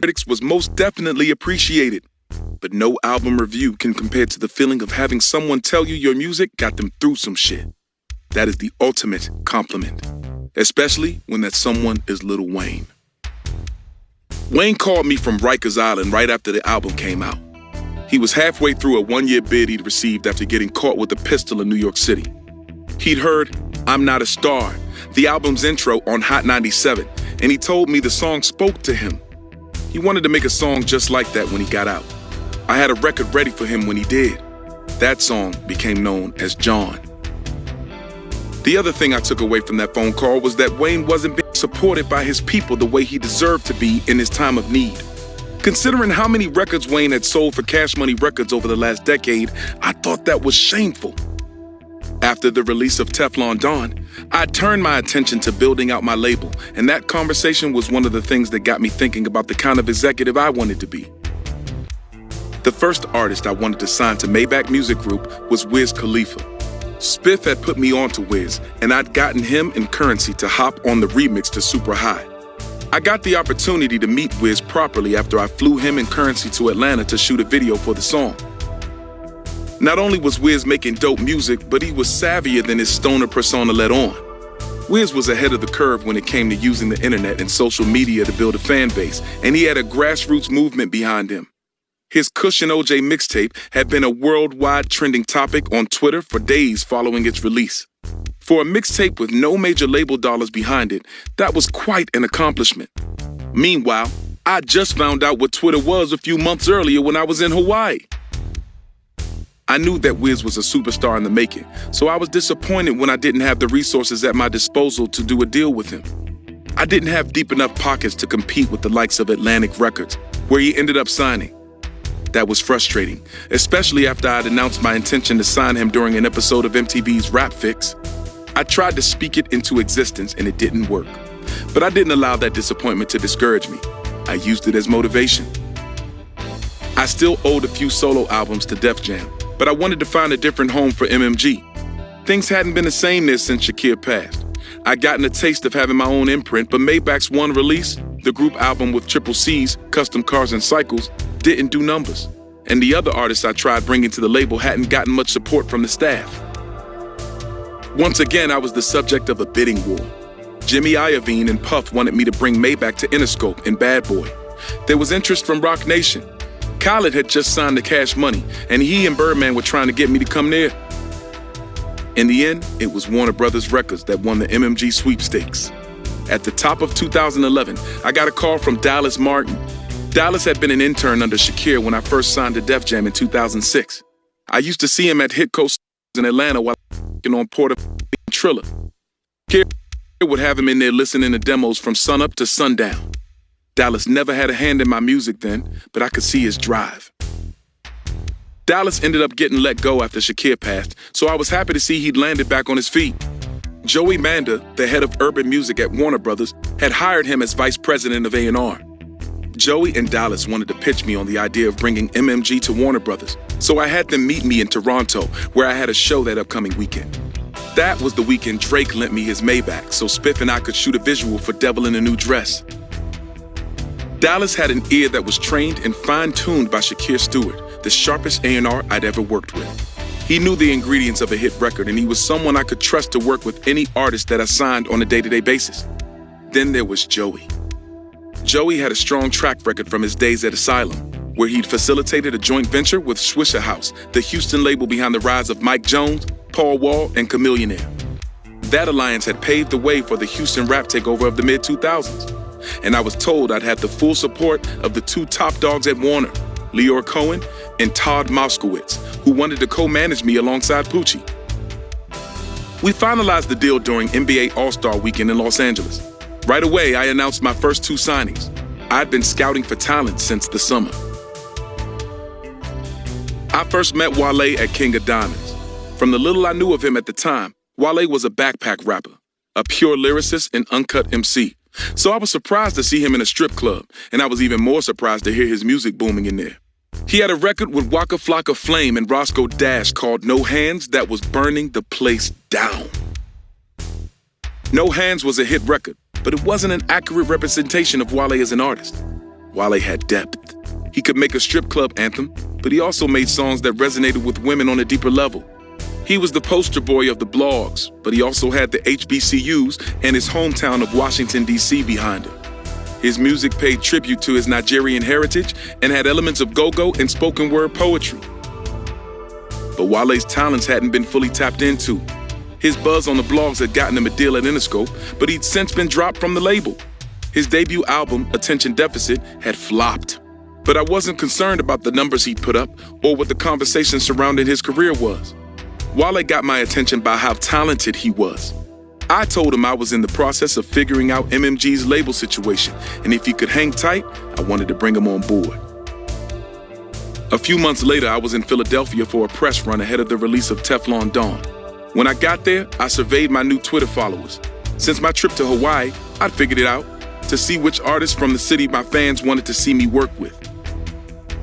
critics was most definitely appreciated. But no album review can compare to the feeling of having someone tell you your music got them through some shit. That is the ultimate compliment, especially when that someone is Lil Wayne. Wayne called me from Rikers Island right after the album came out. He was halfway through a one-year bid he'd received after getting caught with a pistol in New York City. He'd heard I'm Not a Star, the album's intro on Hot 97, and he told me the song spoke to him. He wanted to make a song just like that when he got out. I had a record ready for him when he did. That song became known as John. The other thing I took away from that phone call was that Wayne wasn't being supported by his people the way he deserved to be in his time of need. Considering how many records Wayne had sold for Cash Money Records over the last decade, I thought that was shameful. After the release of Teflon Don, I turned my attention to building out my label, and that conversation was one of the things that got me thinking about the kind of executive I wanted to be. The first artist I wanted to sign to Maybach Music Group was Wiz Khalifa. Spiff had put me on to Wiz, and I'd gotten him and Currency to hop on the remix to Super High. I got the opportunity to meet Wiz properly after I flew him and Currency to Atlanta to shoot a video for the song. Not only was Wiz making dope music, but he was savvier than his stoner persona let on. Wiz was ahead of the curve when it came to using the internet and social media to build a fan base, and he had a grassroots movement behind him. His Cushion OJ mixtape had been a worldwide trending topic on Twitter for days following its release. For a mixtape with no major label dollars behind it, that was quite an accomplishment. Meanwhile, I just found out what Twitter was a few months earlier when I was in Hawaii. I knew that Wiz was a superstar in the making, so I was disappointed when I didn't have the resources at my disposal to do a deal with him. I didn't have deep enough pockets to compete with the likes of Atlantic Records, where he ended up signing. That was frustrating, especially after I'd announced my intention to sign him during an episode of MTV's Rap Fix. I tried to speak it into existence and it didn't work. But I didn't allow that disappointment to discourage me. I used it as motivation. I still owed a few solo albums to Def Jam, but I wanted to find a different home for MMG. Things hadn't been the same there since Shakir passed. I'd gotten a taste of having my own imprint, but Maybach's one release, the group album with Triple C's, Custom Cars and Cycles, didn't do numbers. And the other artists I tried bringing to the label hadn't gotten much support from the staff. Once again, I was the subject of a bidding war. Jimmy Iovine and Puff wanted me to bring Maybach to Interscope and Bad Boy. There was interest from Roc Nation. Khaled had just signed to Cash Money, and he and Birdman were trying to get me to come there. In the end, it was Warner Brothers Records that won the MMG sweepstakes. At the top of 2011, I got a call from Dallas Martin. Dallas had been an intern under Shakir when I first signed to Def Jam in 2006. I used to see him at Hit Coast in Atlanta while working on Porter Triller. Shakir would have him in there listening to demos from sunup to sundown. Dallas never had a hand in my music then, but I could see his drive. Dallas ended up getting let go after Shakir passed, so I was happy to see he'd landed back on his feet. Joey Manda, the head of urban music at Warner Brothers, had hired him as vice president of A&R. Joey and Dallas wanted to pitch me on the idea of bringing MMG to Warner Brothers, so I had them meet me in Toronto, where I had a show that upcoming weekend. That was the weekend Drake lent me his Maybach, so Spiff and I could shoot a visual for Devil in a New Dress. Dallas had an ear that was trained and fine-tuned by Shakir Stewart, the sharpest A&R I'd ever worked with. He knew the ingredients of a hit record, and he was someone I could trust to work with any artist that I signed on a day-to-day basis. Then there was Joey. Joey had a strong track record from his days at Asylum, where he'd facilitated a joint venture with Swisher House, the Houston label behind the rise of Mike Jones, Paul Wall, and Chamillionaire. That alliance had paved the way for the Houston rap takeover of the mid-2000s. And I was told I'd have the full support of the two top dogs at Warner, Leor Cohen and Todd Moskowitz, who wanted to co-manage me alongside Poochie. We finalized the deal during NBA All-Star Weekend in Los Angeles. Right away, I announced my first two signings. I'd been scouting for talent since the summer. I first met Wale at King of Diamonds. From the little I knew of him at the time, Wale was a backpack rapper, a pure lyricist and uncut MC. So I was surprised to see him in a strip club, and I was even more surprised to hear his music booming in there. He had a record with Waka Flocka Flame and Roscoe Dash called No Hands that was burning the place down. No Hands was a hit record, but it wasn't an accurate representation of Wale as an artist. Wale had depth. He could make a strip club anthem, but he also made songs that resonated with women on a deeper level. He was the poster boy of the blogs, but he also had the HBCUs and his hometown of Washington, D.C. behind him. His music paid tribute to his Nigerian heritage and had elements of go-go and spoken word poetry. But Wale's talents hadn't been fully tapped into. His buzz on the blogs had gotten him a deal at Interscope, but he'd since been dropped from the label. His debut album, Attention Deficit, had flopped. But I wasn't concerned about the numbers he'd put up or what the conversation surrounding his career was. Wale got my attention by how talented he was. I told him I was in the process of figuring out MMG's label situation, and if he could hang tight, I wanted to bring him on board. A few months later, I was in Philadelphia for a press run ahead of the release of Teflon Dawn. When I got there, I surveyed my new Twitter followers. Since my trip to Hawaii, I'd figured it out to see which artists from the city my fans wanted to see me work with.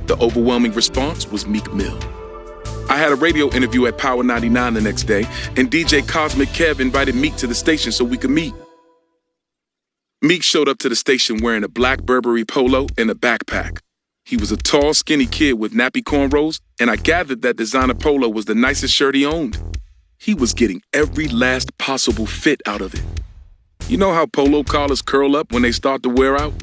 The overwhelming response was Meek Mill. I had a radio interview at Power 99 the next day, and DJ Cosmic Kev invited Meek to the station so we could meet. Meek showed up to the station wearing a black Burberry polo and a backpack. He was a tall, skinny kid with nappy cornrows, and I gathered that designer polo was the nicest shirt he owned. He was getting every last possible fit out of it. You know how polo collars curl up when they start to wear out?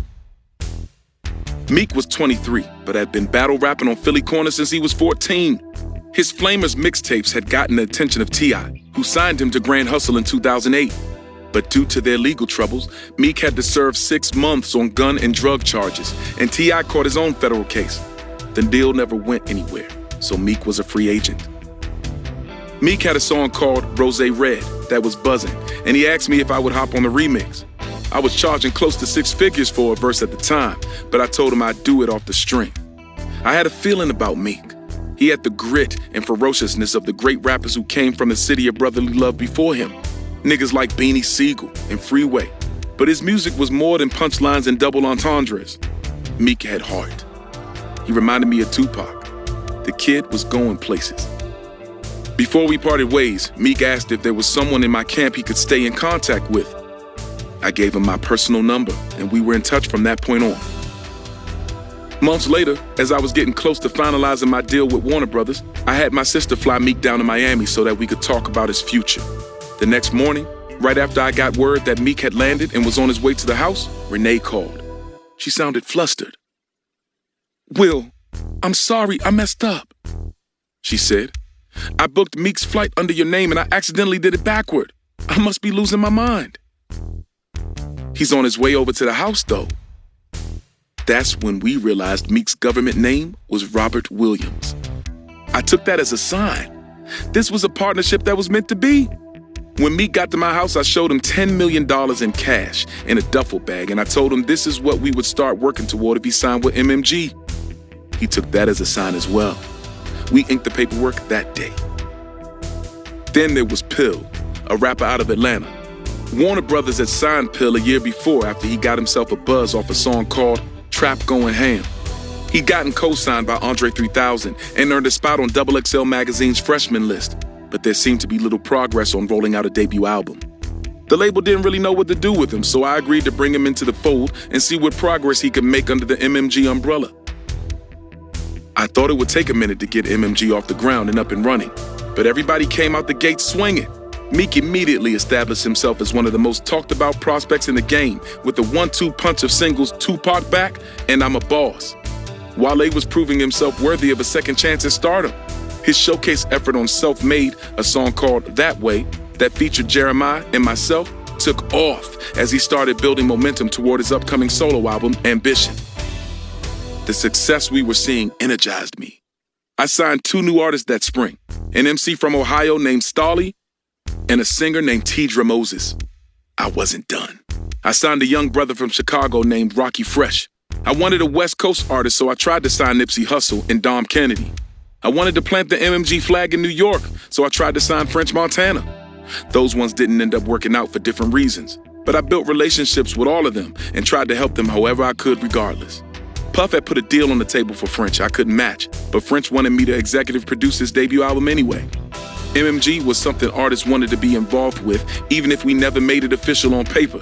Meek was 23, but had been battle rapping on Philly Corner since he was 14. His Flamers mixtapes had gotten the attention of T.I., who signed him to Grand Hustle in 2008. But due to their legal troubles, Meek had to serve 6 months on gun and drug charges, and T.I. caught his own federal case. The deal never went anywhere, so Meek was a free agent. Meek had a song called Rosé Red that was buzzing, and he asked me if I would hop on the remix. I was charging close to 6 figures for a verse at the time, but I told him I'd do it off the strength. I had a feeling about Meek. He had the grit and ferociousness of the great rappers who came from the city of brotherly love before him. Niggas like Beanie Siegel and Freeway. But his music was more than punchlines and double entendres. Meek had heart. He reminded me of Tupac. The kid was going places. Before we parted ways, Meek asked if there was someone in my camp he could stay in contact with. I gave him my personal number, and we were in touch from that point on. Months later, as I was getting close to finalizing my deal with Warner Brothers, I had my sister fly Meek down to Miami so that we could talk about his future. The next morning, right after I got word that Meek had landed and was on his way to the house, Renee called. She sounded flustered. "Will, I'm sorry, I messed up," she said. "I booked Meek's flight under your name and I accidentally did it backward. I must be losing my mind." "He's on his way over to the house, though." That's when we realized Meek's government name was Robert Williams. I took that as a sign. This was a partnership that was meant to be. When Meek got to my house, I showed him $10 million in cash in a duffel bag, and I told him this is what we would start working toward if he signed with MMG. He took that as a sign as well. We inked the paperwork that day. Then there was Pill, a rapper out of Atlanta. Warner Brothers had signed Pill a year before after he got himself a buzz off a song called Trap Going Ham. He'd gotten co-signed by Andre 3000 and earned a spot on XXL Magazine's freshman list, but there seemed to be little progress on rolling out a debut album. The label didn't really know what to do with him, so I agreed to bring him into the fold and see what progress he could make under the MMG umbrella. I thought it would take a minute to get MMG off the ground and up and running, but everybody came out the gate swinging. Meek immediately established himself as one of the most talked about prospects in the game with the 1-2 punch of singles Tupac Back and I'm a Boss. Wale was proving himself worthy of a second chance at stardom. His showcase effort on Self-Made, a song called That Way, that featured Jeremiah and myself, took off as he started building momentum toward his upcoming solo album, Ambition. The success we were seeing energized me. I signed 2 new artists that spring, an MC from Ohio named Stolly and a singer named Tidra Moses. I wasn't done. I signed a young brother from Chicago named Rocky Fresh. I wanted a West Coast artist, so I tried to sign Nipsey Hussle and Dom Kennedy. I wanted to plant the MMG flag in New York, so I tried to sign French Montana. Those ones didn't end up working out for different reasons, but I built relationships with all of them and tried to help them however I could regardless. Puff had put a deal on the table for French I couldn't match, but French wanted me to executive produce his debut album anyway. MMG was something artists wanted to be involved with, even if we never made it official on paper.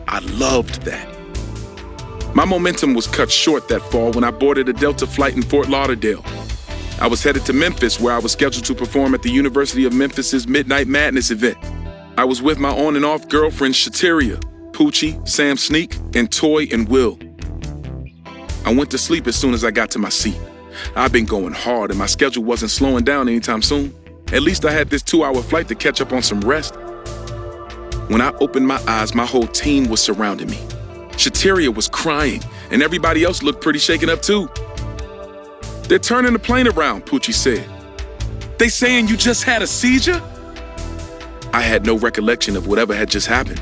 I loved that. My momentum was cut short that fall when I boarded a Delta flight in Fort Lauderdale. I was headed to Memphis, where I was scheduled to perform at the University of Memphis's Midnight Madness event. I was with my on and off girlfriends Shateria, Poochie, Sam Sneak, and Toy and Will. I went to sleep as soon as I got to my seat. I've been going hard and my schedule wasn't slowing down anytime soon. At least I had this 2-hour flight to catch up on some rest. When I opened my eyes, my whole team was surrounding me. Shateria was crying, and everybody else looked pretty shaken up too. "They're turning the plane around," Poochie said. "They saying you just had a seizure?" I had no recollection of whatever had just happened.